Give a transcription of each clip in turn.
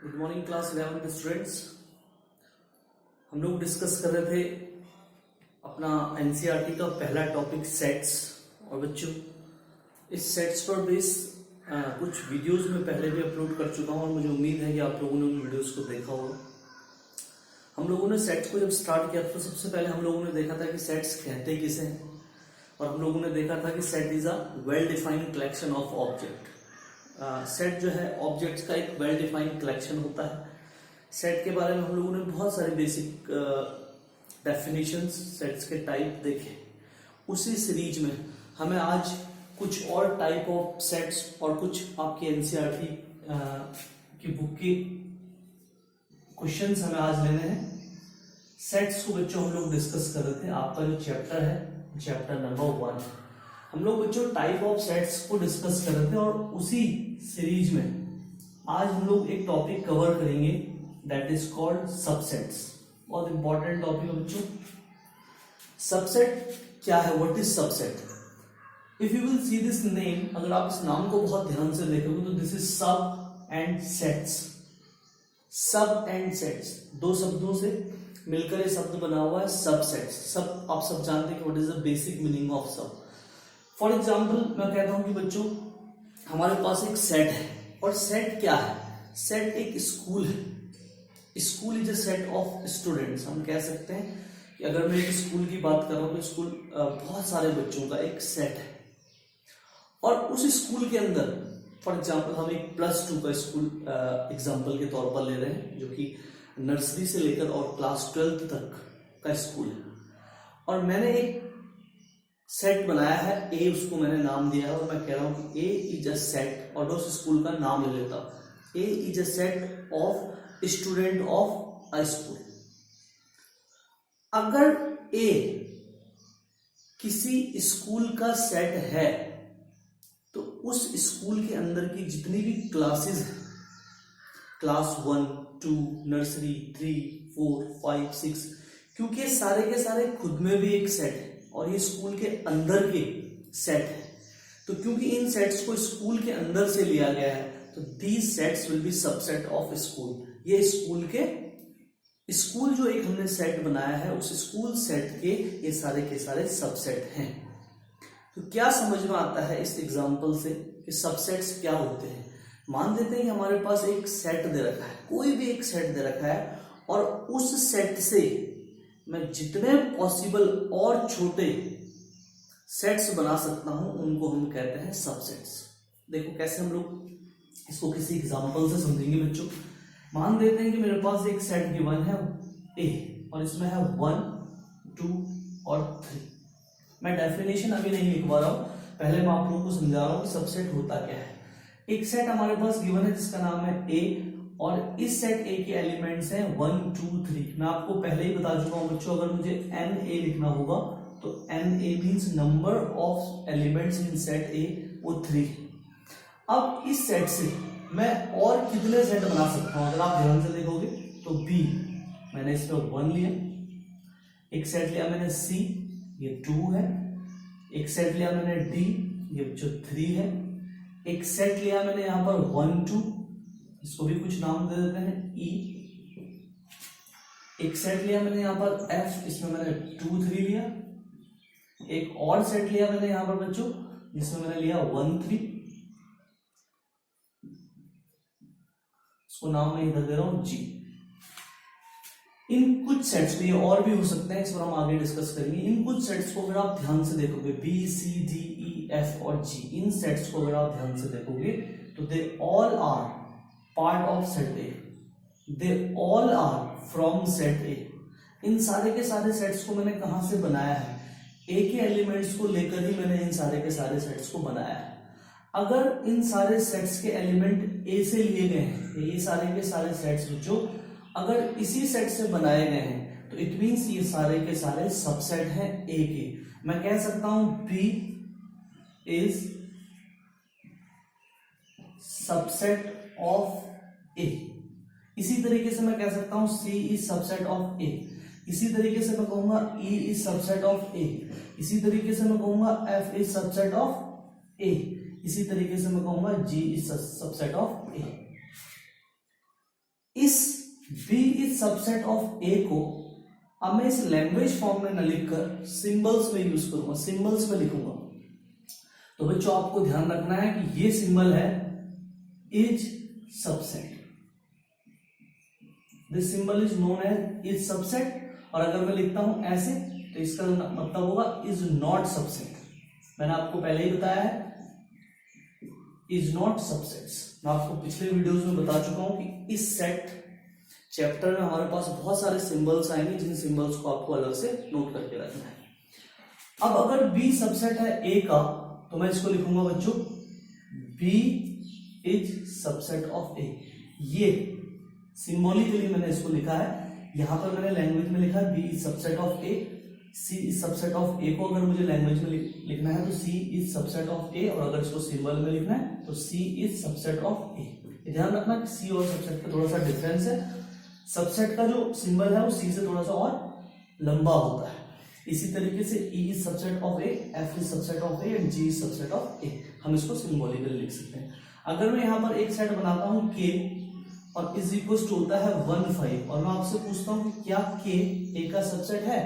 Good morning class 11 students. हम लोग discuss कर रहे थे अपना एनसीईआरटी का पहला टॉपिक सेट्स। और बच्चों इस सेट्स पर बेस कुछ वीडियोस में पहले भी अपलोड कर चुका हूं और मुझे उम्मीद है कि आप लोगों ने उन वीडियोस को देखा होगा। हम लोगों ने सेट्स को जब स्टार्ट किया तो सबसे पहले हम लोगों ने देखा था कि सेट्स कहते किसे हैं, और हम लोगों ने देखा था कि set is a well defined collection of object. Set जो है ऑब्जेक्ट्स का एक वेल डिफाइंड कलेक्शन होता है। सेट के बारे में हम लोगों ने बहुत सारे बेसिक डेफिनेशंस, सेट्स के टाइप देखे। उसी सीरीज में हमें आज कुछ और टाइप ऑफ सेट्स और कुछ आपके एनसीईआरटी की बुक के क्वेश्चंस हमें आज लेने हैं। सेट्स को बच्चों हम लोग डिस्कस कर रहे थे। आपका जो चैप्टर है चैप्टर नंबर 1, हम लोग बच्चों टाइप ऑफ सेट्स को डिस्कस कर रहे थे और उसी सीरीज में आज हम लोग एक टॉपिक कवर करेंगे दैट इज कॉल्ड सबसेट्स। बहुत इंपॉर्टेंट टॉपिक है बच्चों। सबसेट क्या है, what is subset? If you will see this name, अगर आप इस नाम को बहुत ध्यान से देखोगे तो दिस इज सब एंड सेट्स। सब एंड सेट्स दो शब्दों से मिलकर ये शब्द बना हुआ है सबसेट्स। सब आप सब जानते हैं कि what is the basic meaning of सब। फॉर एग्जाम्पल मैं कहता हूं कि बच्चों हमारे पास एक सेट है, और सेट क्या है? सेट एक स्कूल है। School is a set of students. हम कह सकते हैं कि अगर मैं एक स्कूल की बात कर रहा हूं तो स्कूल बहुत सारे बच्चों का एक सेट है, और उस स्कूल के अंदर फॉर एग्जाम्पल हम एक +2 का स्कूल एग्जाम्पल के तौर पर ले रहे हैं, जो कि नर्सरी से लेकर और क्लास 12th तक का स्कूल है। और मैंने एक सेट बनाया है ए, उसको मैंने नाम दिया है, और मैं कह रहा हूं कि ए इज अ सेट, और उस स्कूल का नाम ले लेता हूं। A is a set of student of a school. अगर ए किसी स्कूल का सेट है तो उस स्कूल के अंदर की जितनी भी क्लासेस हैं, क्लास 1, 2, नर्सरी, 3, 4, 5, 6, क्योंकि सारे के सारे खुद में भी एक सेट है और ये स्कूल के अंदर के सेट है, तो क्योंकि इन सेट्स को स्कूल के अंदर से लिया गया है तो these sets will be subset of school. ये स्कूल जो एक हमने सेट बनाया है उस स्कूल सेट के ये सारे के सारे सबसेट हैं। तो क्या समझ में आता है इस एग्जांपल से कि सबसेट्स क्या होते हैं? मान लेते हैं कि हमारे पास एक सेट दे रखा है, कोई भी एक सेट दे रखा है, और उस सेट से मैं जितने पॉसिबल और छोटे सेट्स बना सकता हूं उनको हम कहते हैं सबसेट्स। देखो कैसे हम लोग इसको किसी एग्जांपल से समझेंगे बच्चों। मान लेते हैं कि मेरे पास एक सेट गिवन है ए, और इसमें है 1, 2 और 3। मैं डेफिनेशन अभी नहीं लिखवा रहा हूं, पहले मैं आप लोगों को समझा रहा हूं कि सबसेट होता क्या है। एक सेट हमारे पास गिवन है जिसका नाम है ए, और इस सेट ए के एलिमेंट्स हैं 1, 2, 3। मैं आपको पहले ही बता चुका हूं बच्चों, अगर मुझे एन ए लिखना होगा तो n A means number of elements in set A, वो 3। अब इस सेट से मैं और कितने सेट बना सकता हूं? अगर आप ध्यान से देखोगे तो बी, मैंने इसमें 1 लिया, एक सेट लिया मैंने सी, ये 2 है, एक सेट लिया मैंने डी, ये जो 3 है, एक सेट लिया मैंने यहां पर 1, 2, इसको भी कुछ नाम दे देते हैं ई, एक सेट लिया मैंने यहां पर एफ, इसमें मैंने 2, 3 लिया, एक और सेट लिया मैंने यहां पर बच्चों जिसमें मैंने लिया 1, 3, इसको नाम मैं इधर दे रहा हूं जी। इन कुछ सेट्स को, ये और भी हो सकते हैं, इस पर हम आगे डिस्कस करेंगे। इन कुछ सेट्स को अगर आप ध्यान से देखोगे, बी, सी, डी, ई, एफ और जी, इन सेट्स को अगर आप ध्यान से देखोगे तो they all are part of set A, they all are from set A. इन सारे के सारे सेट्स को मैंने कहां से बनाया है? ए के एलिमेंट्स को लेकर ही मैंने इन सारे के सारे सेट्स को बनाया है। अगर इन सारे सेट्स के एलिमेंट ए से लिए गए हैं, ये सारे के सारे सेट्स बच्चों अगर इसी सेट से बनाए गए हैं तो इट मीन्स ये सारे के सारे सबसेट हैं ए के। मैं कह सकता हूं बी इज सबसेट ऑफ ए। इसी तरीके से मैं कह सकता हूं सी इज सबसेट ऑफ ए। इसी तरीके से मैं कहूंगा ई इज सबसेट ऑफ ए। इसी तरीके से मैं कहूंगा एफ इज सबसेट ऑफ ए। इसी तरीके से मैं कहूंगा जी इज सबसेट ऑफ ए। इस B is subset of A को अब मैं इस लैंग्वेज फॉर्म में न लिखकर सिंबल्स में यूज करूंगा, सिंबल्स में लिखूंगा। तो बच्चों आपको ध्यान रखना है कि ये सिंबल है is subset, this symbol is known as is subset. और अगर मैं लिखता हूं ऐसे तो इसका मतलब होगा इज नॉट सबसेट। मैंने आपको पहले ही बताया है इज नॉट सबसेट्स। मैं आपको पिछले वीडियोस में बता चुका हूं कि इस सेट चैप्टर में हमारे पास बहुत सारे सिंबल्स आएंगे जिन सिंबल्स को आपको अलग से नोट करके रखना है। अब अगर B सबसेट है A का तो मैं इसको लिखूंगा बच्चों B is subset of A। ये सिंबॉलिकली मैंने इसको लिखा है, यहां पर मैंने लैंग्वेज में लिखा है B is subset of A, C is subset of A को अगर मुझे लैंग्वेज में लिखना है तो C is subset of A, और अगर इसको सिंबल में लिखना है तो C is subset of A। ध्यान रखना कि C और सबसेट का थोड़ा सा डिफरेंस है। सबसेट का जो सिंबल है वो C से थोड़ा सा और लंबा होता है। इसी तरीके से E is subset of A, F is subset of A and G is subset of A। हम इसको सिंबॉलिकली लिख सकते हैं। अगर मैं यहाँ पर एक सेट बनाता हूँ K और इज इक्वल टू होता है 1 5, और मैं आपसे पूछता हूँ कि क्या K A का सबसेट है,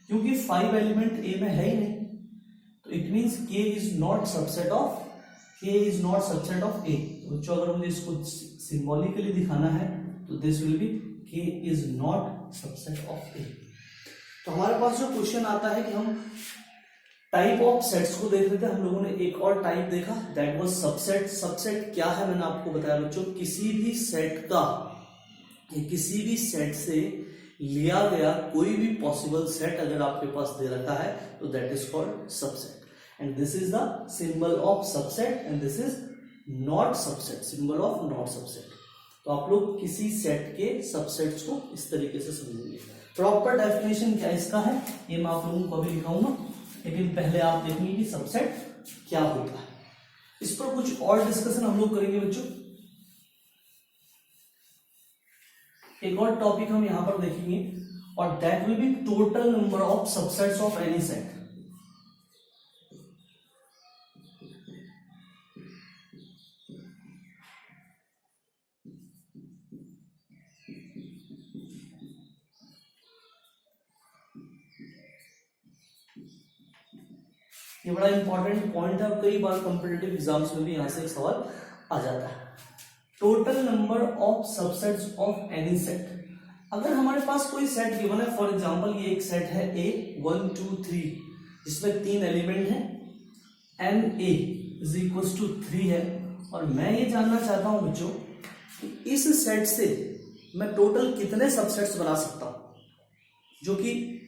क्योंकि 5 एलिमेंट A में है ही नहीं, तो it means K is not subset of A। तो बच्चों अगर मुझे इसको सिंबॉलिकली दिखाना है तो this will B K is not subset of A। तो हमारे पास जो क्वेश्चन आता है कि हम टाइप ऑफ सेट्स को देख रहे थे, हम लोगों ने एक और टाइप देखा दैट वाज सबसेट। सबसेट क्या है मैंने आपको बताया बच्चों, किसी भी सेट का, किसी भी सेट से लिया गया कोई भी पॉसिबल सेट अगर आपके पास दे रखा है तो that is called subset. And this is the symbol of subset and this is not subset, symbol of not subset. तो आप लोग किसी सेट के सबसेट्स को इस तरीके से समझेंगे। प्रॉपर डेफिनेशन क्या इसका है ये मैं आप लोगों को अभी लिखाऊंगा, लेकिन पहले आप देखेंगे कि सबसेट क्या होता है। इस पर कुछ और डिस्कशन हम लोग करेंगे बच्चों। एक और टॉपिक हम यहां पर देखेंगे और that will be total number of subsets of any set. ये बड़ा इंपॉर्टेंट पॉइंट है और कई बार कॉम्पिटिटिव एग्जाम्स में भी यहां से एक सवाल आ जाता है। Total number of subsets of any set. अगर हमारे पास कोई सेट गिवन है, फॉर एग्जांपल ये एक सेट है A 1 2 3 जिसमें 3 एलिमेंट हैं, NA इज इक्वल टू 3 है, और मैं ये जानना चाहता हूं बच्चों कि इस सेट से मैं टोटल कितने सबसेट्स बना सकता हूं, जो कि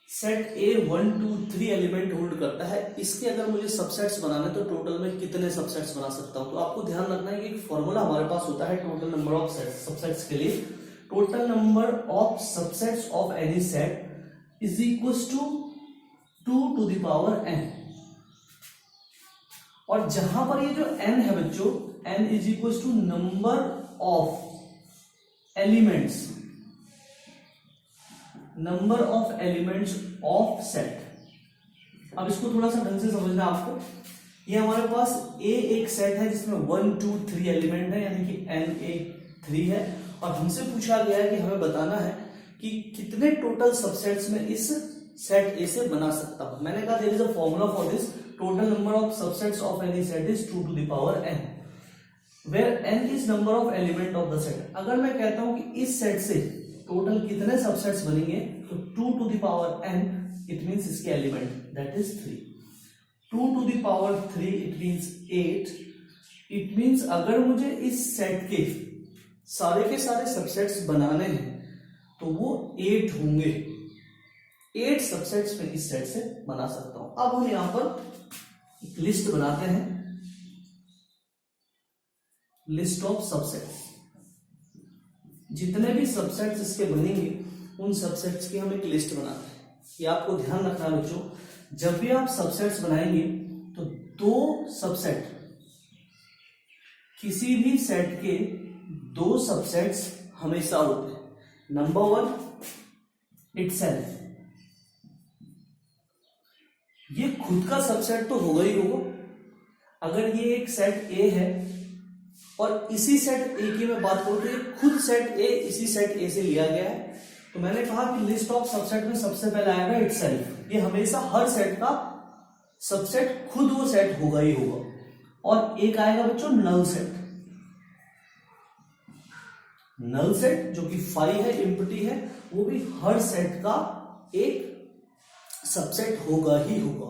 सेट A 1 2 3 एलिमेंट होल्ड करता है। इसके अगर मुझे सबसेट्स बनाने तो टोटल में कितने सबसेट्स बना सकता हूं। तो आपको ध्यान रखना है कि एक फॉर्मूला हमारे पास होता है टोटल नंबर ऑफ सबसेट्स के लिए। Total number of subsets of any set is equal to 2 to the power n। और जहां पर ये जो n है बच्चों, n is equal to number of elements, number of elements of set. अब इसको थोड़ा सा ढंग से समझना आपको। ये हमारे पास A एक सेट है जिसमें 1 2 3 एलिमेंट है, यानी कि NA 3 है, और हमसे पूछा गया है कि हमें बताना है कि कितने टोटल सबसेट्स में इस सेट A से बना सकता हूं। मैंने कहा there is a formula for this, total number of subsets of any set is 2 to the power n, where n is number of element of the set. अगर मैं कहता हूं कि इस सेट से टोटल कितने सबसेट्स बनेंगे तो 2 to the power n, it means इसके element that is 3। 2 to the power 3 it means 8। It means अगर मुझे इस सेट के सारे के सारे सबसेट्स बनाने हैं तो वो 8 होंगे। 8 सबसेट्स में इस सेट से बना सकता हूं। अब हम यहां पर लिस्ट बनाते हैं, लिस्ट ऑफ सबसेट्स। जितने भी सबसेट्स इसके बनेंगे उन सबसेट्स की हम एक लिस्ट बनाते हैं। ये आपको ध्यान रखना है बच्चों, जब भी आप सबसेट्स बनाएंगे तो 2 सबसेट, किसी भी सेट के 2 सबसेट्स हमेशा होते हैं। नंबर 1 इटसेल्फ, ये खुद का सबसेट तो होगा ही होगा। अगर ये एक सेट A है और इसी सेट ए की मैं बात करूं तो ये खुद सेट ए इसी सेट ए से लिया गया है। तो मैंने कहा कि लिस्ट ऑफ सबसेट में सबसे पहले आएगा इटसेल्फ। ये हमेशा हर सेट का सबसेट खुद वो सेट होगा ही होगा। और एक आएगा बच्चों नल सेट। नल सेट जो कि फाई है, एम्प्टी है, वो भी हर सेट का एक सबसेट होगा ही होगा।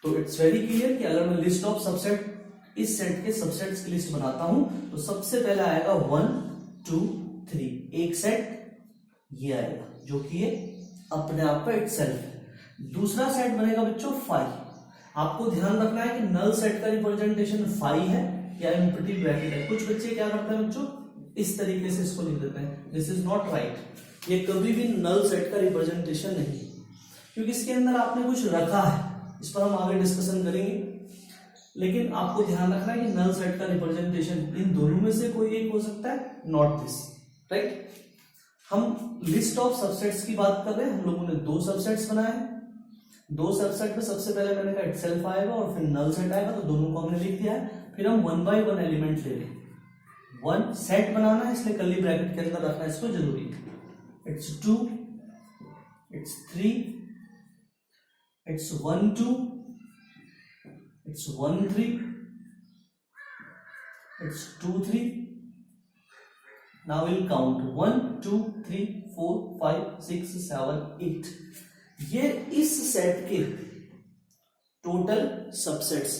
तो इट्स वेरी क्लियर कि अगर मैं लिस्ट ऑफ सबसेट इस सेट के सबसेट्स की लिस्ट बनाता हूं तो सबसे पहले आएगा 1 2 3 एक सेट ये आएगा जो कि ये अपने आप का इटसेल्फ है। दूसरा सेट बनेगा बच्चों फाई। आपको ध्यान रखना है कि नल सेट का रिप्रेजेंटेशन फाई है या एम्प्टी ब्रैकेट है। कुछ बच्चे क्या करते हैं बच्चों, इस तरीके से इसको लिख देते हैं, दिस इज नॉट राइट। ये कभी भी नल सेट का रिप्रेजेंटेशन नहीं है, क्योंकि इसके अंदर आपने कुछ रखा है। इस पर हम आगे डिस्कशन करेंगे, लेकिन आपको ध्यान रखना है कि नल सेट का रिप्रेजेंटेशन इन दोनों में से कोई एक हो सकता है, नॉट दिस, राइट। हम लिस्ट ऑफ सबसेट्स की बात कर रहे हैं। हम लोगों ने 2 सबसेट्स बनाए हैं। 2 सबसेट में सबसे पहले मैंने कहा इटसेल्फ आएगा और फिर नल सेट आएगा, तो दोनों को हमने लिख दिया है। फिर हम 1 बाय 1 एलिमेंट ले रहे हैं। 1 सेट बनाना है, इसलिए कर्ली ब्रैकेट के अंदर रखना इसको जरूरी है। It's 2, it's 3, it's 1 2, it's 1 3, it's 2 3। Now we'll count 1 2 3 4 5 6 7 8। ये इस सेट के total subsets.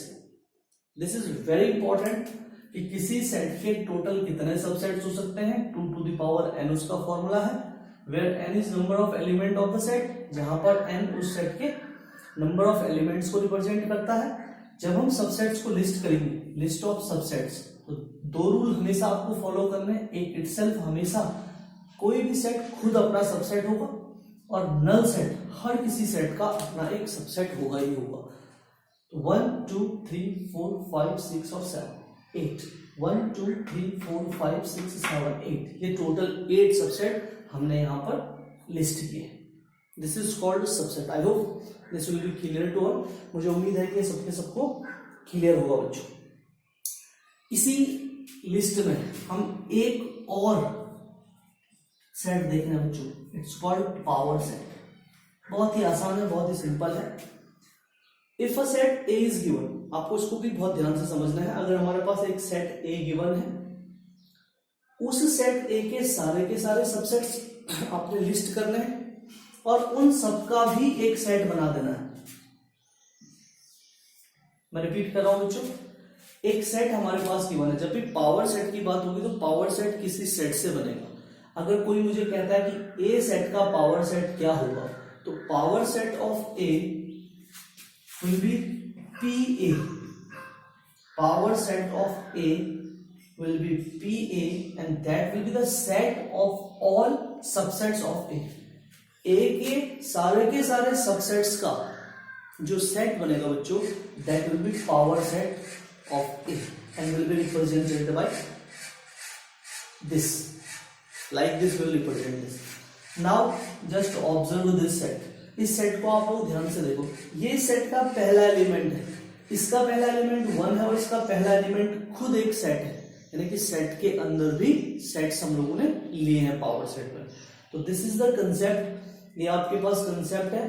This is very important कि किसी सेट के टोटल कितने सबसेट्स हो सकते हैं। 2 to the power n उसका फॉर्मूला है, where n is number of element of the set, जहां पर n उस सेट के नंबर ऑफ एलिमेंट्स को रिप्रेजेंट करता है। जब हम सबसेट्स को लिस्ट करेंगे, लिस्ट ऑफ सबसेट्स, तो 2 रूल हमेशा आपको फॉलो करने। एक इटसेल्फ, हमेशा कोई भी सेट खुद अपना सबसेट होगा, और नल सेट हर किसी सेट का अपना एक सबसेट होगा ही होगा। तो 1 2 3 4 5 6 और 7 8 1 2 3 4 5 6 7 8 ये टोटल 8 सबसेट हमने यहां पर लिस्ट किए। This is called subset. I hope this will be clear to all. मुझे उम्मीद है कि सबके सबको क्लियर होगा बच्चों। इसी लिस्ट में हम एक और सेट देख रहे हैं बच्चों, इट्स कॉल्ड पावर सेट। बहुत ही आसान है, बहुत ही सिंपल है। If a set A is given, आपको इसको भी बहुत ध्यान से समझना है। अगर हमारे पास एक सेट ए गिवन है, उस सेट ए के सारे सबसेट्स आपने लिस्ट करने हैं और उन सबका भी एक सेट बना देना है। मैं रिपीट कर रहा हूं बच्चों, एक सेट हमारे पास गिवन है। जब भी पावर सेट की बात होगी तो पावर सेट किसी सेट से बनेगा। अगर कोई मुझे कहता है कि ए सेट का पावर सेट क्या होगा, तो power set of A will be P A. Power set of A will be PA and that will be the set of all subsets of A. A के सारे सबसेट्स का जो set बनेगा बच्चों, that will be power set of A and will be represented by this. Like this will represent this. Now just observe this set. इस set को आप लोग ध्यान से देखो। ये सेट का पहला एलिमेंट है, इसका पहला एलिमेंट 1 है और इसका पहला एलिमेंट खुद एक सेट है, यानी कि सेट के अंदर भी सेट्स हम लोगों ने लिए हैं पावर सेट में। तो दिस इज द कंसेप्ट, ये आपके पास कंसेप्ट है।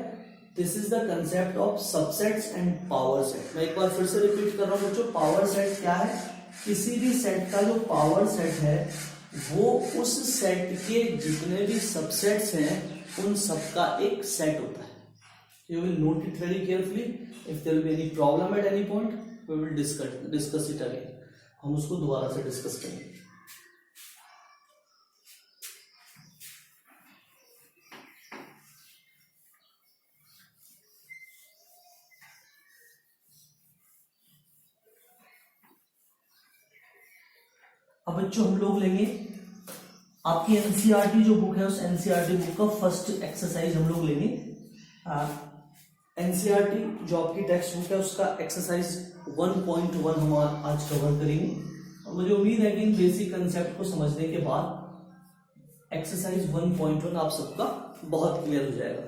This is the concept of subsets and power set. मैं एक बार फिर से रिपीट कर रहा हूं बच्चों, पावर सेट क्या है? किसी भी सेट का जो पावर सेट है वो उस सेट के जितने भी सबसेट्स हैं उन सबका एक सेट होता है। You will note it very carefully. If there will be any problem at any point we will discuss it again. हम उसको दोबारा से डिस्कस करेंगे। अब बच्चों हम लोग लेंगे आपकी एनसीईआरटी जो बुक है, उस एनसीईआरटी बुक का फर्स्ट एक्सरसाइज हम लोग लेंगे। एनसीईआरटी जो आपकी टेक्स्ट बुक है उसका एक्सरसाइज 1.1 हम आज कवर करेंगे। और मुझे उम्मीद है कि इन बेसिक कंसेप्ट को समझने के बाद एक्सरसाइज 1.1 आप सबका बहुत क्लियर हो जाएगा।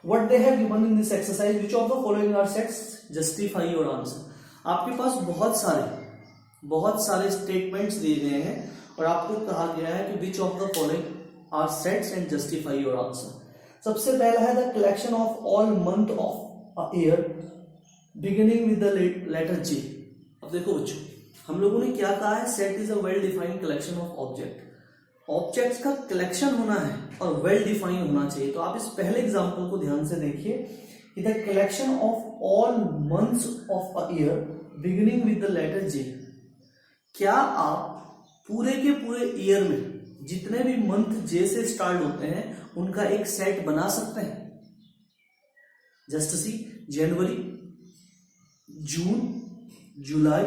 What they have given in this exercise, which of the following are sets, justify your answer. आपके पास बहुत सारे बहुत सारे स्टेटमेंट्स दिए गए हैं और आपको कहा गया है कि which of the following are sets and justify your answer. सबसे पहला है the collection of all month of a year beginning with the letter J. अब देखो बच्चों, हम लोगों ने क्या कहा है, set is a well defined collection of object. Objects का कलेक्शन होना है और वेल डिफाइंड होना चाहिए। तो आप इस पहले एग्जांपल को ध्यान से देखिए कि the collection of all months of a year beginning with the letter J. क्या आप पूरे के पूरे ईयर में जितने भी मंथ जे से स्टार्ट होते हैं उनका एक सेट बना सकते हैं? Just see, January, June, July,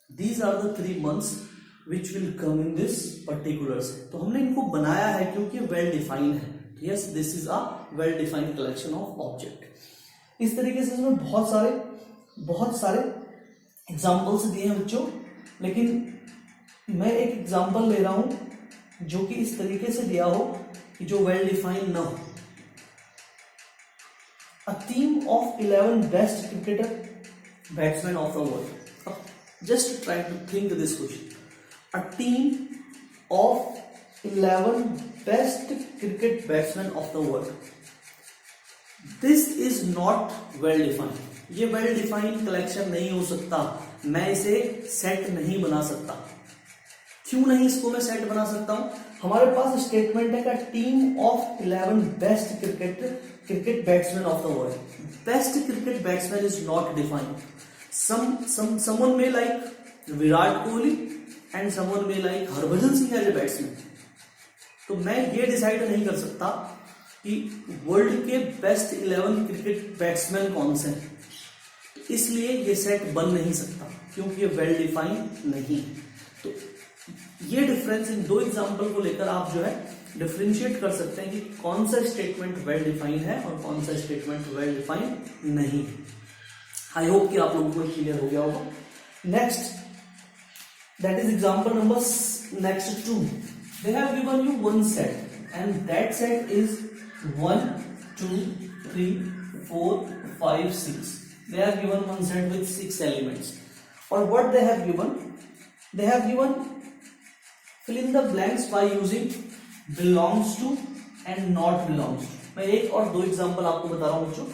these are the 3 months which will come in this particular set. तो हमने इनको बनाया है क्योंकि वेल डिफाइंड है। Yes, this is a well defined collection of object. इस तरीके से इसमें बहुत सारे एग्जाम्पल्स दिए हैं बच्चों, लेकिन मैं एक एग्जाम्पल ले रहा हूं जो कि इस तरीके से दिया हो कि जो वेल डिफाइंड ना हो। A team of 11 best cricketer batsman of the world. Just try to think this question. A team of 11 best cricket batsmen of the world. This is not well defined. ये well defined collection नहीं हो सकता। मैं इसे set नहीं बना सकता। क्यों नहीं इसको मैं सेट बना सकता हूं? हमारे पास स्टेटमेंट है का team of 11 best cricket batsman of the world. Best cricket batsman is not defined. someone may like Virat Kohli and someone may like Harbhajan Singh as a batsman. तो मैं ये डिसाइड नहीं कर सकता कि वर्ल्ड के बेस्ट 11 क्रिकेट बैट्समैन कौन से हैं, इसलिए ये सेट बन नहीं सकता क्योंकि ये वेल डिफाइंड नहीं है। तो ये डिफरेंस इन 2 एग्जाम्पल को लेकर आप जो है डिफरेंशिएट कर सकते हैं कि कौन सा स्टेटमेंट वेल डिफाइंड है और कौन सा स्टेटमेंट वेल डिफाइंड नहीं है। आई होप कि आप लोगों को क्लियर हो गया होगा। Next, that is example number next 2. They have given you one set and that set is 1 2 3 4 5 6. They have given one set with 6 elements. Or what they have given fill in the blanks by using belongs to and not belongs to. मैं एक और 2 example आपको बता रहा हूं बच्चों।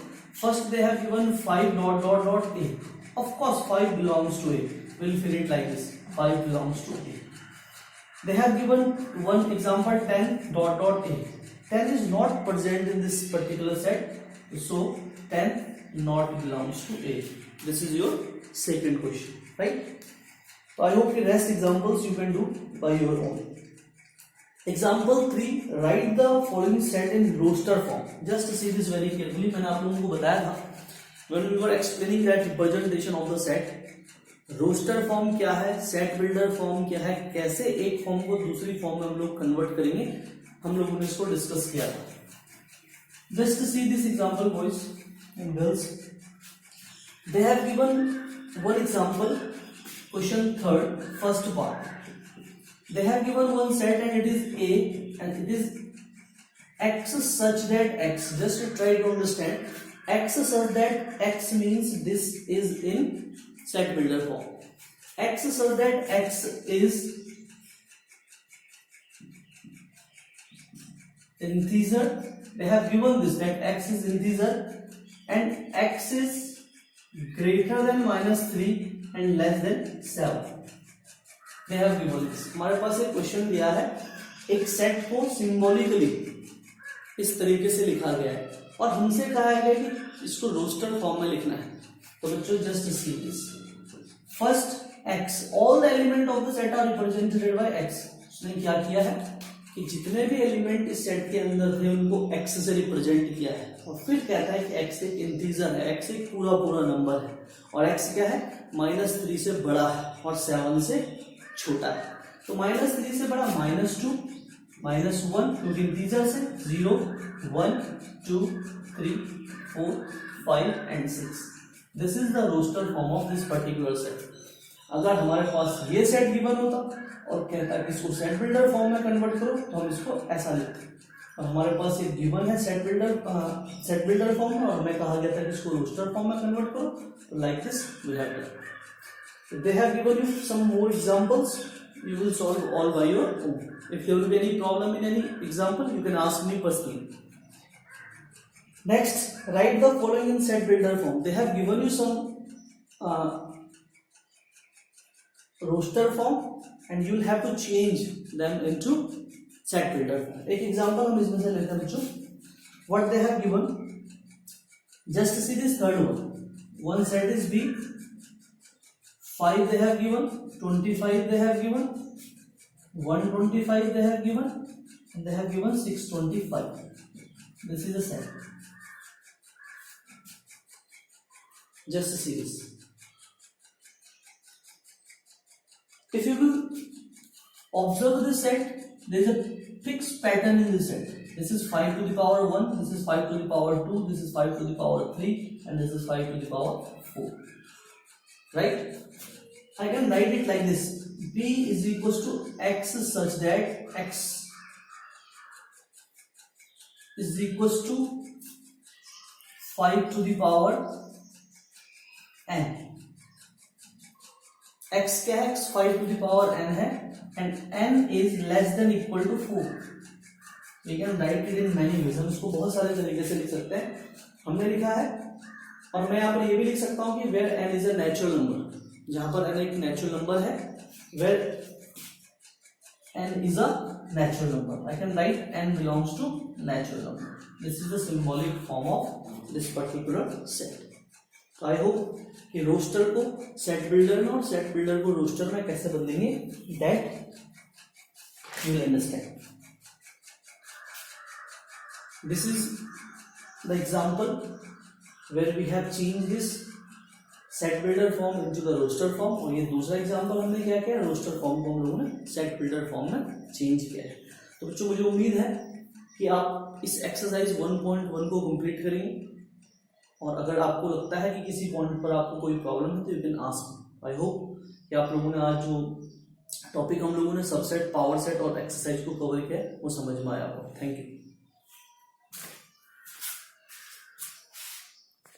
First they have given 5 dot dot dot a. Of course 5 belongs to a. We'll fill it like this. 5 belongs to A. They have given one example 10 dot dot A. 10 is not present in this particular set, so 10 not belongs to A. This is your second question, right? So I hope the rest examples you can do by your own. Example 3, write the following set in roster form. Just see this very carefully. मैंने आप लोगों को बताया था when we were explaining that representation of the set. Roster form क्या है, set builder form क्या है, कैसे एक फॉर्म को दूसरी फॉर्म में हम लोग कन्वर्ट करेंगे, हम लोगों ने इसको डिस्कस किया था। Just see this example boys and girls. They have given one example, question 3rd first part. They have given one set and it is A and it is x such that x, just try to understand x such that x means this is in set builder form. X such that x is integer. They have given this that x is integer and x is greater than -3 and less than 7. They have given this. हमारे पास एक question दिया है, एक set को symbolically इस तरीके से लिखा गया है और हमसे कहा गया कि इसको रोस्टर फॉर्म में लिखना है। तो बच्चों just see this. First x, all the element of the set are represented by x। उसने क्या किया है कि जितने भी एलिमेंट इस सेट के अंदर थे उनको x से रिप्रेजेंट किया है और फिर कहता है कि x एक इंटीजर है, x एक पूरा नंबर है और x क्या है, -3 से बड़ा है और 7 से छोटा है। तो -3 से बड़ा -2 -1 क्योंकि इंटीजर से 0 1 2 3 4 5 and 6। This is the roster form of this particular set. अगर हमारे पास ये सेट गिवन होता और कहता कि इसको सेट बिल्डर फॉर्म में कन्वर्ट करो तो हम इसको ऐसा लिखते, और हमारे पास ये गिवन है सेट बिल्डर फॉर्म में और मैं कहा गया था कि इसको रोस्टर फॉर्म में कन्वर्ट करो, तो like this we have done. So they have given you some more examples. You will solve all by your own. If there will be any problem in any example, you can ask me personally. Next, write the following in set builder form. They have given you some roster form and you will have to change them into set builder form. एक example हम इसमें से लेते हैं बच्चों. What they have given? Just see this third one. One set is B. 5 they have given. 25 they have given. 125 they have given. And they have given 625. This is a set. Just see this. If you will observe this set, there is a fixed pattern in this set. This is 5 to the power 1, this is 5 to the power 2, this is 5 to the power 3, and this is 5 to the power 4. Right? I can write it like this. B is equals to x such that x is equals to 5 to the power n. x क्या है? x 5 to the power n है and n is less than equal to 4. We can write it in many ways. हम इसको बहुत सारे तरीके से लिख सकते हैं. हमने लिखा है और मैं यहाँ पर ये भी लिख सकता हूँ कि where n is a natural number. जहाँ पर n एक नेचुरल नंबर है, where n is a natural number. I can write n belongs to natural number. This is the symbolic form of this particular set. तो I hope कि roster को set builder में और set builder को roster में कैसे बदलेंगे, that you will understand. This is the example where we have change this set builder form into the roster form. और ये दूसरा एग्जांपल हमने क्या किया, रोस्टर फॉर्म को हम लोगों ने सेट बिल्डर फॉर्म में चेंज किया है. तो बच्चों मुझे उम्मीद है कि आप इस एक्सरसाइज 1.1 को कंप्लीट करेंगे. और अगर आपको लगता है कि किसी पॉइंट पर आपको कोई प्रॉब्लम है तो you can ask. I hope कि आप लोगों ने आज जो टॉपिक हम लोगों ने सबसेट, पावर सेट और एक्सरसाइज को कवर किया है वो समझ में आया होगा. Thank you.